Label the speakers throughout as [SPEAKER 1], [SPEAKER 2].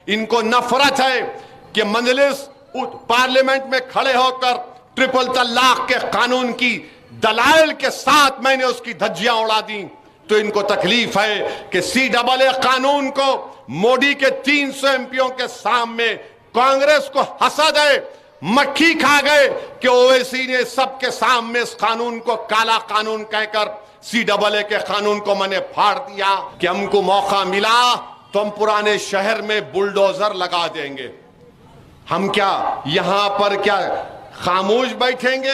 [SPEAKER 1] इनको नफरत है कि मजलिस पार्लियामेंट में खड़े होकर ट्रिपल तलाक के कानून की दलाइल के साथ मैंने उसकी धज्जियां उड़ा दी। तो इनको तकलीफ है कि CAA कानून को मोदी के 300 एमपीओं के सामने कांग्रेस को हसद है, मक्खी खा गए कि ओवैसी ने सबके सामने इस कानून को काला कानून कहकर CAA के कानून को मैंने फाड़ दिया कि हमको मौका मिला तो हम पुराने शहर में बुलडोजर लगा देंगे। हम क्या यहां पर क्या खामोश बैठेंगे?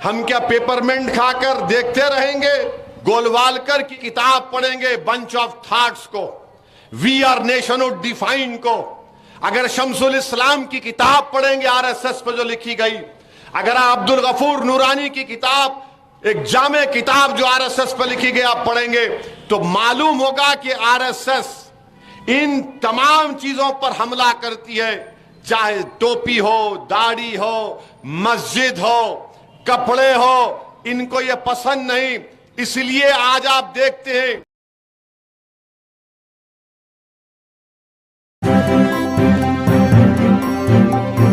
[SPEAKER 1] हम क्या पेपरमेंट खाकर देखते रहेंगे? गोलवालकर की किताब पढ़ेंगे बंच ऑफ थॉट्स को, we are nation of define को, अगर शमसुल इस्लाम की किताब पढ़ेंगे RSS पर जो लिखी गई, अगर अब्दुल गफूर नूरानी की किताब, एक जामे किताब जो RSS पर लिखी गई आप पढ़ेंगे तो मालूम होगा कि RSS इन तमाम चीजों पर हमला करती है, चाहे टोपी हो, दाढ़ी हो, मस्जिद हो, कपड़े हो, इनको ये पसंद नहीं। इसलिए आज आप देखते हैं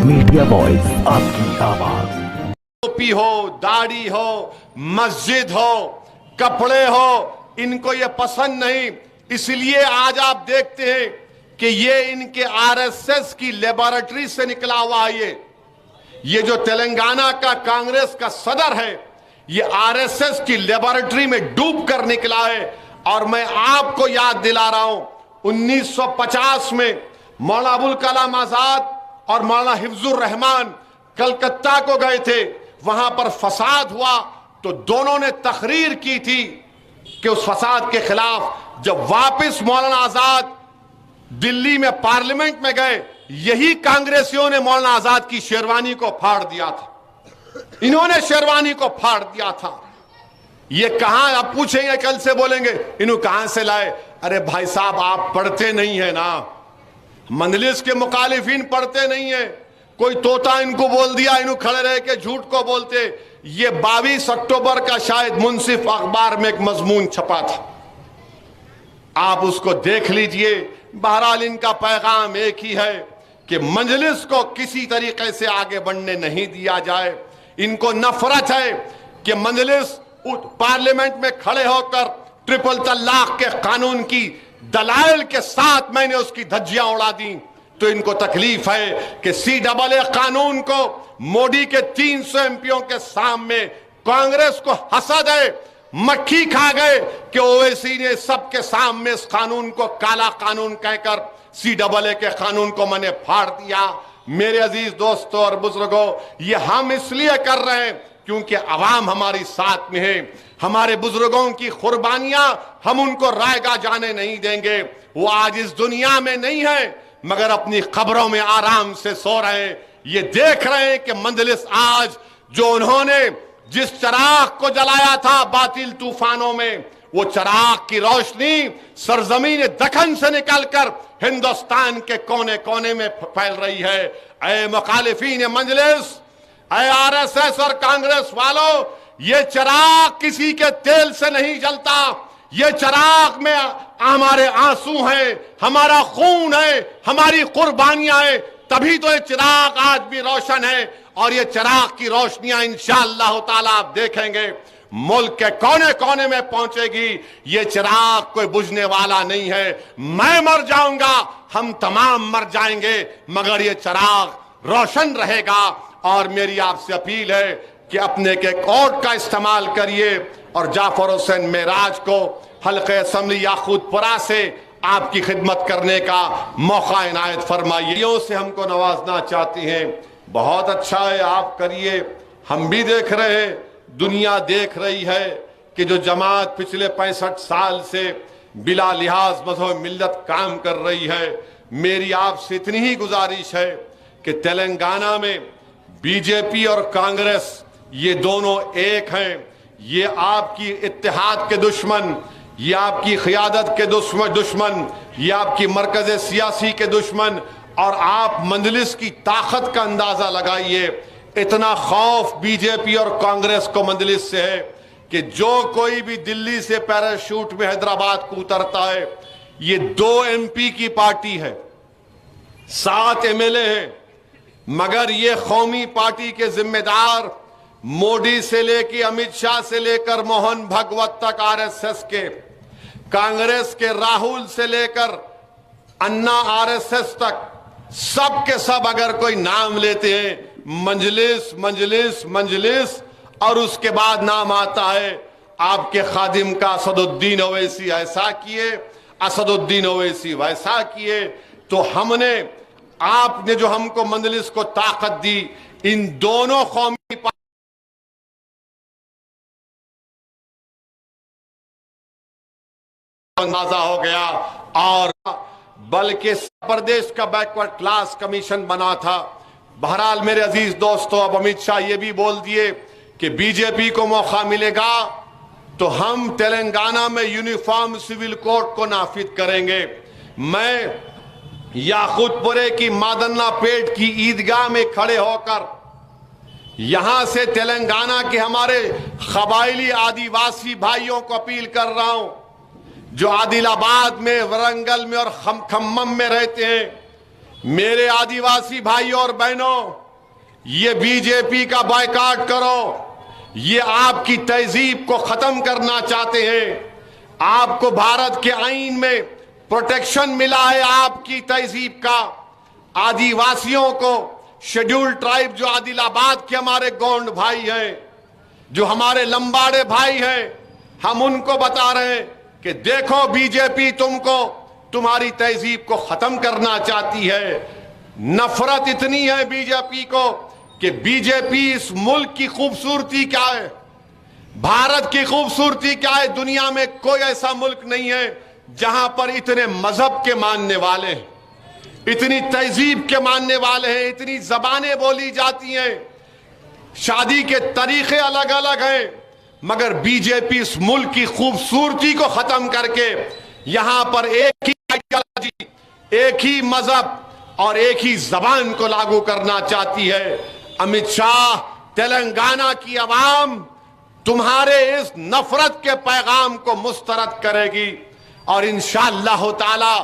[SPEAKER 2] मीडिया वॉइस, आपकी आवाज।
[SPEAKER 1] टोपी हो, दाढ़ी हो, मस्जिद हो, कपड़े हो, इनको ये पसंद नहीं। इसलिए आज आप देखते हैं कि ये इनके RSS की लेबोरेटरी से निकला हुआ है। ये जो तेलंगाना का कांग्रेस का सदर है, ये RSS की लेबोरेटरी में डूब कर निकला है। और मैं आपको याद दिला रहा हूं, 1950 में मौलाना अबुल कलाम आजाद और मौलाना हिफ्जुर रहमान कलकत्ता को गए थे, वहां पर फसाद हुआ तो दोनों ने तकरीर की थी कि उस फसाद के खिलाफ। जब वापस मौलाना आजाद दिल्ली में पार्लियामेंट में गए, यही कांग्रेसियों ने मौलाना आजाद की शेरवानी को फाड़ दिया था। इन्होंने शेरवानी को फाड़ दिया था। ये कहां, आप पूछेंगे कल से बोलेंगे इन्हों कहां से लाए? अरे भाई साहब, आप पढ़ते नहीं है ना, मंजलिस के मुखालिफिन पढ़ते नहीं है। कोई तोता इनको बोल दिया, इन्हों खड़े रह के झूठ को बोलते। ये 22 अक्टूबर का शायद मुंसिफ अखबार में एक मजमून छपा था, आप उसको देख लीजिए। बहरहाल इनका पैगाम एक ही है कि मंजलिस को किसी तरीके से आगे बढ़ने नहीं दिया जाए। इनको नफरत है कि मंजलिस पार्लियामेंट में खड़े होकर ट्रिपल तलाक के कानून की दलाइल के साथ मैंने उसकी धज्जियां उड़ा दी। तो इनको तकलीफ है कि CAA कानून को मोदी के 300 एमपीओं के सामने कांग्रेस को हसद है, मक्खी खा गए कि ओवैसी ने सबके सामने इस कानून को काला कानून कहकर CAA के कानून को मैंने फाड़ दिया। मेरे अजीज दोस्तों और बुजुर्गों, ये हम इसलिए कर रहे हैं क्योंकि अवाम हमारी साथ में है। हमारे बुजुर्गों की कुर्बानियां हम उनको रायगा जाने नहीं देंगे। वो आज इस दुनिया में नहीं है मगर अपनी कब्रों में आराम से सो रहे हैं। ये देख रहे हैं कि मंजलिस आज जो उन्होंने जिस चिराग को जलाया था बातिल तूफानों में, वो चिराग की रोशनी सरजमीन दखन से निकलकर हिंदुस्तान के कोने कोने में फैल रही है। ऐ मुखालिफीन मंजलिस, ऐ RSS और कांग्रेस वालों, ये चिराग किसी के तेल से नहीं जलता। ये चिराग में हमारे आंसू हैं, हमारा खून है, हमारी कुर्बानियां हैं, तभी तो ये चिराग आज भी रोशन है। और ये चिराग की रोशनियां इंशाअल्लाह ताला आप देखेंगे मुल्क के कोने कोने में पहुंचेगी। ये चिराग कोई बुझने वाला नहीं है। मैं मर जाऊंगा, हम तमाम मर जाएंगे, मगर ये चिराग रोशन रहेगा। और मेरी आपसे अपील है कि अपने के कोर्ट का इस्तेमाल करिए और जाफर हुसैन मेराज को हल्के असम्बली याकूतपुरा से आपकी खिदमत करने का मौका इनायत फरमाइए। से हमको नवाजना चाहती हैं, बहुत अच्छा है, आप करिए। हम भी देख रहे हैं, दुनिया देख रही है कि जो जमात पिछले 65 साल से बिला लिहाज मजहब मिल्लत काम कर रही है। मेरी आपसे इतनी ही गुजारिश है कि तेलंगाना में बीजेपी और कांग्रेस ये दोनों एक हैं। ये आपकी इत्तेहाद के दुश्मन, ये आपकी क़ियादत के दुश्मन, ये आपकी मरकज़ सियासी के दुश्मन। और आप मंजलिस की ताकत का अंदाजा लगाइए। इतना खौफ बीजेपी और कांग्रेस को मंजलिस से है कि जो कोई भी दिल्ली से पैराशूट में हैदराबाद को उतरता है, ये 2 MP की पार्टी है, 7 MLA हैं, मगर ये कौमी पार्टी के जिम्मेदार मोदी से लेकर अमित शाह से लेकर मोहन भागवत तक आरएसएस के, कांग्रेस के राहुल से लेकर अन्ना आरएसएस तक, सब के सब अगर कोई नाम लेते हैं मंजलिस मंजलिस मंजलिस, और उसके बाद नाम आता है आपके खादिम का असदुद्दीन ओवैसी ऐसा किए, असदुद्दीन ओवैसी वैसा किए। तो हमने, आपने जो हमको मंजलिस को ताकत दी, इन दोनों कौमी अंदाजा हो गया। और बल्कि प्रदेश का बैकवर्ड क्लास कमीशन बना था। बहरहाल मेरे अजीज दोस्तों, अब अमित शाह ये भी बोल दिए कि बीजेपी को मौका मिलेगा तो हम तेलंगाना में यूनिफॉर्म सिविल कोड को नाफिज करेंगे। मैं याकूतपुरे की मादन्ना पेट की ईदगाह में खड़े होकर यहां से तेलंगाना के हमारे कबायली आदिवासी भाइयों को अपील कर रहा हूं, जो आदिलाबाद में, वरंगल में और खम्मम में रहते हैं। मेरे आदिवासी भाइयों और बहनों, ये बीजेपी का बायकॉट करो। ये आपकी तहजीब को खत्म करना चाहते हैं। आपको भारत के आईन में प्रोटेक्शन मिला है आपकी तहजीब का। आदिवासियों को, शेड्यूल ट्राइब जो आदिलाबाद के हमारे गोंड भाई हैं, जो हमारे लंबाड़े भाई हैं, हम उनको बता रहे हैं कि देखो बीजेपी तुमको, तुम्हारी तहजीब को खत्म करना चाहती है। नफरत इतनी है बीजेपी को कि बीजेपी इस मुल्क की खूबसूरती क्या है, भारत की खूबसूरती क्या है, दुनिया में कोई ऐसा मुल्क नहीं है जहां पर इतने मजहब के मानने वाले हैं, इतनी तहजीब के मानने वाले हैं, इतनी जबानें बोली जाती हैं, शादी के तरीके अलग अलग हैं, मगर बीजेपी इस मुल्क की खूबसूरती को खत्म करके यहां पर एक ही आइडियोलॉजी, एक ही मजहब और एक ही जबान को लागू करना चाहती है। अमित शाह, तेलंगाना की आवाम तुम्हारे इस नफरत के पैगाम को मुस्तरद करेगी और इंशाअल्लाह ताला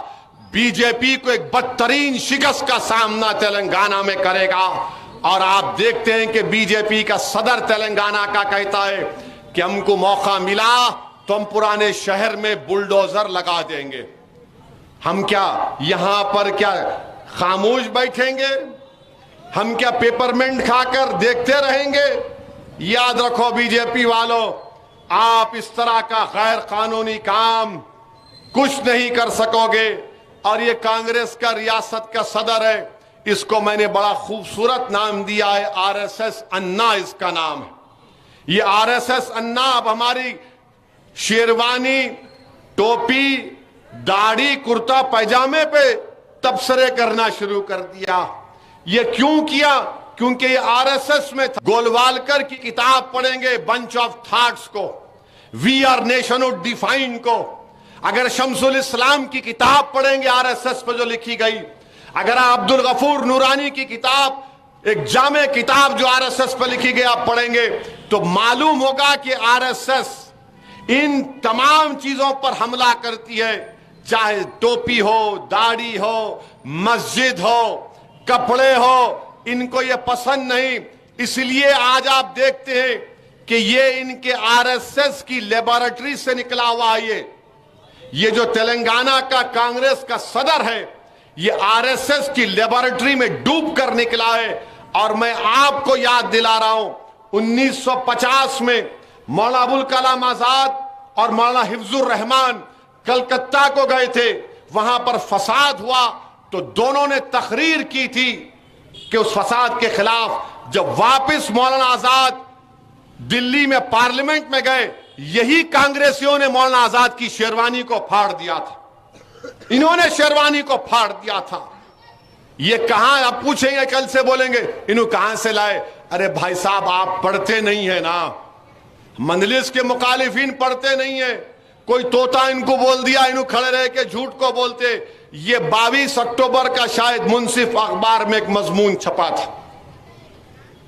[SPEAKER 1] बीजेपी को एक बदतरीन शिकस्त का सामना तेलंगाना में करेगा। और आप देखते हैं कि बीजेपी का सदर तेलंगाना का कहता है कि हमको मौका मिला तो हम पुराने शहर में बुलडोजर लगा देंगे। हम क्या यहां पर क्या खामोश बैठेंगे? हम क्या पेपरमेंट खाकर देखते रहेंगे? याद रखो बीजेपी वालों, आप इस तरह का गैर कानूनी काम कुछ नहीं कर सकोगे। और ये कांग्रेस का रियासत का सदर है, इसको मैंने बड़ा खूबसूरत नाम दिया है, आरएसएस अन्ना इसका नाम है। ये आरएसएस अन्ना अब हमारी शेरवानी, टोपी, दाढ़ी, कुर्ता पैजामे पे तबसरे करना शुरू कर दिया। ये क्यों किया? क्योंकि ये आरएसएस में था। गोलवालकर की किताब पढ़ेंगे, बंच ऑफ थॉट्स को, we are nation of define को, अगर शमसुल इस्लाम की किताब पढ़ेंगे आरएसएस पर जो लिखी गई, अगर आप अब्दुल गफूर नूरानी की किताब, एक जामे किताब जो आरएसएस पर लिखी गई आप पढ़ेंगे, तो मालूम होगा कि आरएसएस इन तमाम चीजों पर हमला करती है। चाहे टोपी हो, दाढ़ी हो, मस्जिद हो, कपड़े हो, इनको ये पसंद नहीं। इसलिए आज आप देखते हैं कि ये इनके आरएसएस की लेबोरेटरी से निकला हुआ है। ये जो तेलंगाना का कांग्रेस का सदर है, ये आरएसएस की लेबोरेटरी में डूब कर निकला है। और मैं आपको याद दिला रहा हूं, 1950 में मौलाना अबुल कलाम आजाद और मौलाना हिफ्जुर रहमान कलकत्ता को गए थे, वहां पर फसाद हुआ तो दोनों ने तकरीर की थी कि उस फसाद के खिलाफ। जब वापस मौलाना आजाद दिल्ली में पार्लियामेंट में गए, यही कांग्रेसियों ने मौलाना आजाद की शेरवानी को फाड़ दिया था। इन्होंने शेरवानी को फाड़ दिया था। ये कहां, आप पूछेंगे कल से बोलेंगे इन्हों कहां से लाए? अरे भाई साहब, आप पढ़ते नहीं है ना, मंजलिस के मुखालिफिन पढ़ते नहीं है। कोई तोता इनको बोल दिया, इन्हों खड़े रह के झूठ को बोलते। ये 22 अक्टूबर का शायद मुंसिफ अखबार में एक मजमून छपा था,